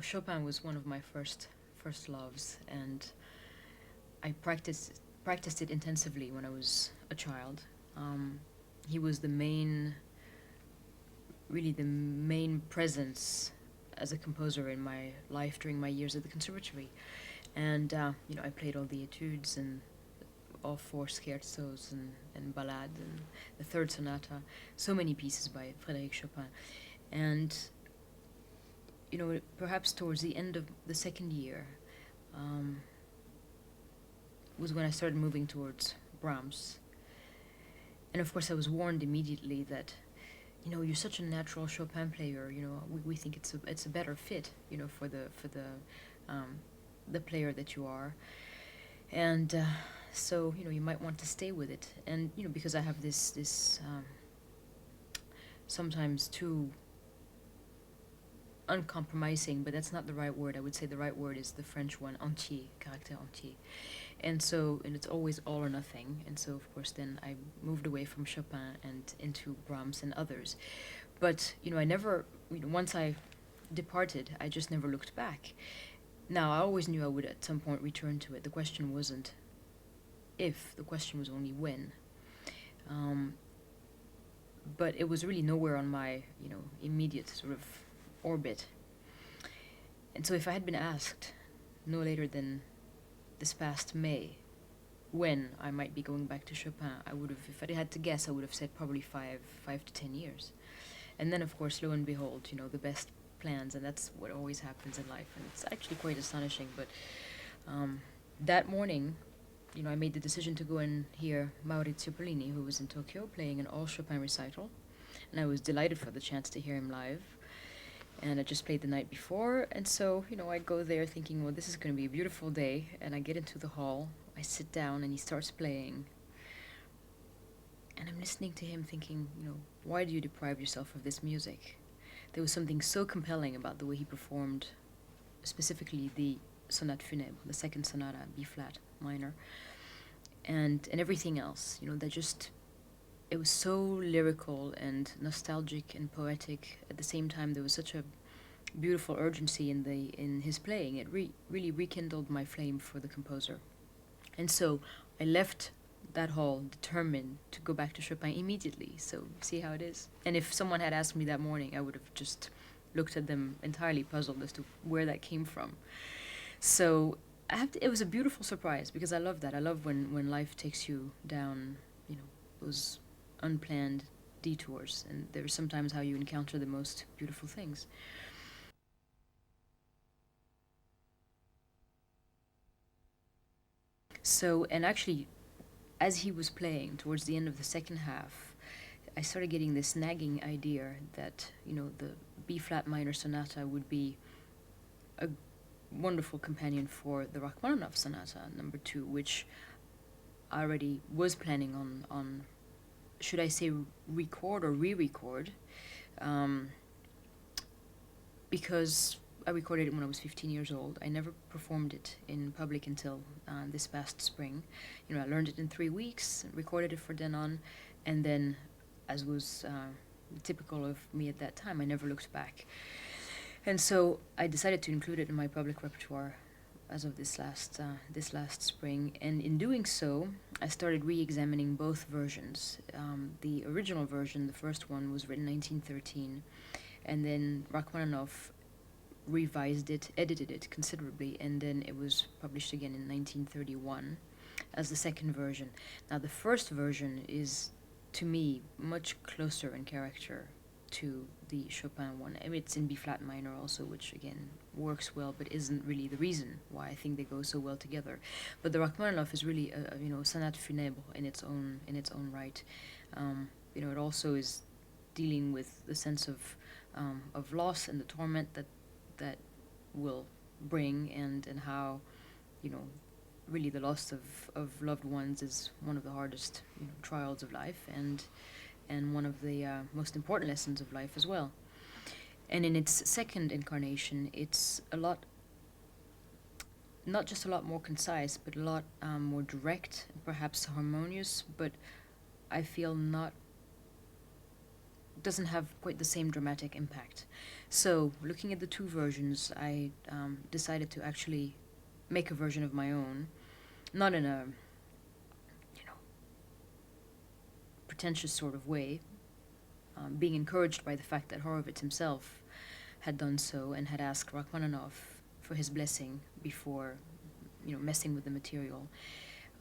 Chopin was one of my first loves, and I practiced it intensively when I was a child. He was really the main presence as a composer in my life during my years at the conservatory. And I played all the etudes and all four scherzos and ballades and the third sonata, so many pieces by Frédéric Chopin. And perhaps towards the end of the second year, um, was when I started moving towards Brahms. And of course, I was warned immediately that, you're such a natural Chopin player. We think it's a better fit, for the player that you are, and so you might want to stay with it. And because I have this sometimes too uncompromising, but that's not the right word. I would say the right word is the French one, entier, caractère entier. And it's always all or nothing. And so, of course, then I moved away from Chopin and into Brahms and others. But, I never, once I departed, I just never looked back. Now, I always knew I would at some point return to it. The question wasn't if, the question was only when. But it was really nowhere on my, immediate sort of orbit. And so if I had been asked no later than this past May when I might be going back to Chopin, I would have, if I had to guess, I would have said probably 5 to 10 years. And then, of course, lo and behold, the best plans, and that's what always happens in life, and it's actually quite astonishing. But that morning, I made the decision to go and hear Maurizio Pollini, who was in Tokyo playing an all Chopin recital, and I was delighted for the chance to hear him live. And I just played the night before, and so, I go there thinking, well, this is going to be a beautiful day, and I get into the hall, I sit down, and he starts playing, and I'm listening to him thinking, why do you deprive yourself of this music? There was something so compelling about the way he performed, specifically the Sonate Funèbre, the second sonata, B-flat minor, and everything else, it was so lyrical and nostalgic and poetic. At the same time, there was such a beautiful urgency in his playing. It really rekindled my flame for the composer. And so I left that hall determined to go back to Chopin immediately. So see how it is. And if someone had asked me that morning, I would have just looked at them entirely puzzled as to where that came from. So it was a beautiful surprise, because I love that. I love when life takes you down, those unplanned detours, and there's sometimes how you encounter the most beautiful things. So, and actually, as he was playing towards the end of the second half, I started getting this nagging idea that, the B-flat minor sonata would be a wonderful companion for the Rachmaninov sonata number 2, which I already was planning on should I say record or re-record, because I recorded it when I was 15 years old. I never performed it in public until this past spring. I learned it in 3 weeks, recorded it for Denon, and then, as was typical of me at that time, I never looked back. And so I decided to include it in my public repertoire as of this last spring, and in doing so, I started re-examining both versions. The original version, the first one, was written in 1913, and then Rachmaninoff revised it, edited it considerably, and then it was published again in 1931 as the second version. Now, the first version is, to me, much closer in character to the Chopin one. I mean, it's in B-flat minor also, which again works well, but isn't really the reason why I think they go so well together. But the Rachmaninoff is really a sonate funèbre in its own right. It also is dealing with the sense of loss and the torment that will bring, and how really the loss of loved ones is one of the hardest trials of life, and one of the most important lessons of life as well. And in its second incarnation, it's not just a lot more concise, but a lot more direct, perhaps harmonious, but I feel not doesn't have quite the same dramatic impact. So, looking at the two versions, I decided to actually make a version of my own, not in a, you know, pretentious sort of way, being encouraged by the fact that Horowitz himself had done so and had asked Rachmaninoff for his blessing before, messing with the material.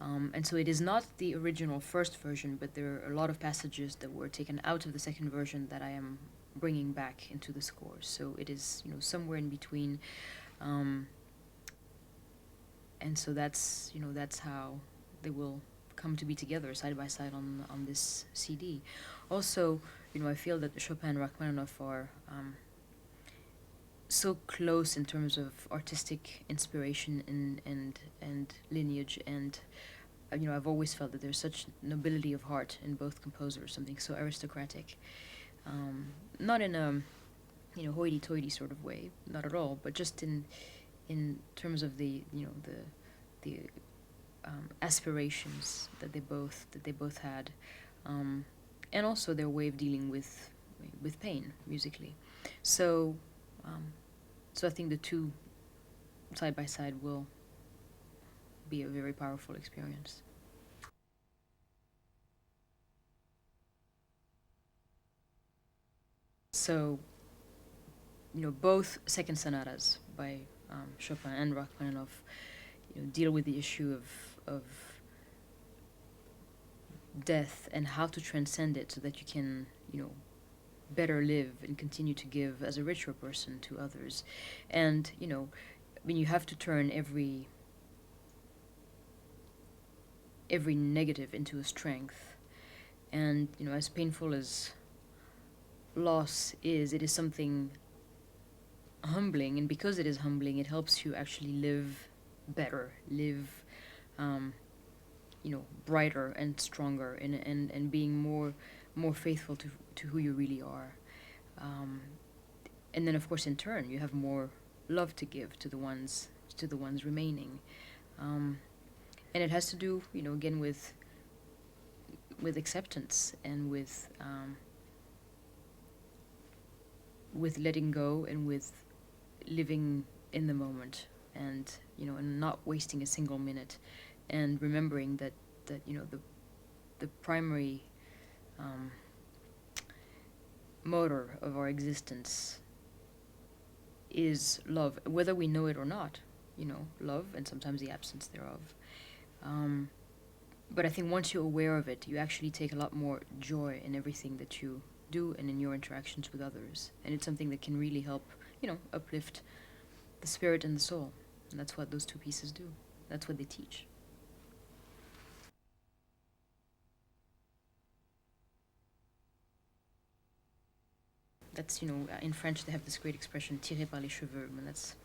And so it is not the original first version, but there are a lot of passages that were taken out of the second version that I am bringing back into the score. So it is, somewhere in between. And so that's how they will come to be together side by side on this CD. Also, I feel that Chopin and Rachmaninoff are so close in terms of artistic inspiration and lineage, and I've always felt that there's such nobility of heart in both composers, something so aristocratic, not in a hoity-toity sort of way, not at all, but just in terms of the aspirations that they both had, and also their way of dealing with pain musically. So I think the two side by side will be a very powerful experience. So, both second sonatas by Chopin and Rachmaninoff, deal with the issue of death and how to transcend it so that you can, better live and continue to give as a richer person to others. And, you have to turn every negative into a strength. And, as painful as loss is, it is something humbling, and because it is humbling, it helps you actually live better, live brighter and stronger, and being more faithful to who you really are. And then, of course, in turn, you have more love to give to the ones remaining. And it has to do, again, with acceptance and with letting go and with living in the moment, and and not wasting a single minute, and remembering that the primary motor of our existence is love, whether we know it or not. Love, and sometimes the absence thereof. But I think once you're aware of it, you actually take a lot more joy in everything that you do and in your interactions with others. And it's something that can really help, uplift the spirit and the soul. And that's what those two pieces do. That's what they teach. That's, in French they have this great expression, tiré par les cheveux. And that's,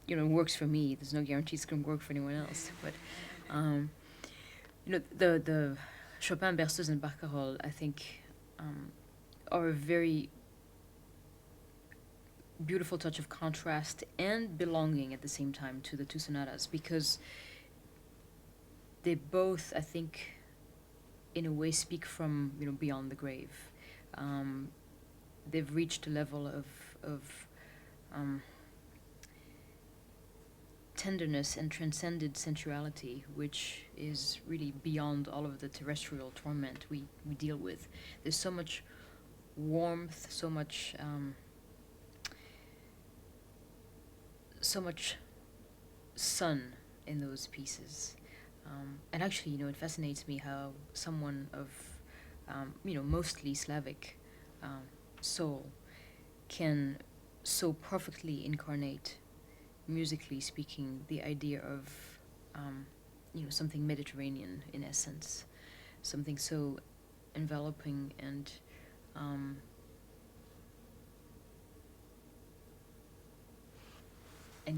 works for me. There's no guarantee it's going to work for anyone else. But, the Chopin berceuse and barcarolle, I think, are a very beautiful touch of contrast and belonging at the same time to the two sonatas, because they both, I think, in a way speak from beyond the grave. They've reached a level of tenderness and transcended sensuality, which is really beyond all of the terrestrial torment we deal with. There's so much warmth, so much sun in those pieces. And actually, it fascinates me how someone of, mostly Slavic soul can so perfectly incarnate, musically speaking, the idea of, something Mediterranean in essence, something so enveloping and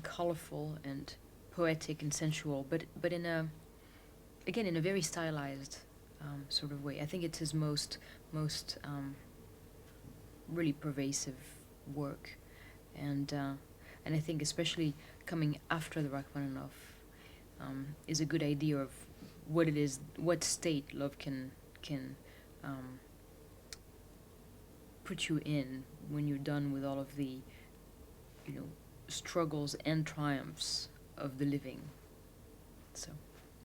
colorful and poetic and sensual, but in a very stylized sort of way. I think it's his most really pervasive work, and I think especially coming after the Rachmaninoff is a good idea of what it is, what state love can put you in when you're done with all of the, struggles and triumphs of the living. So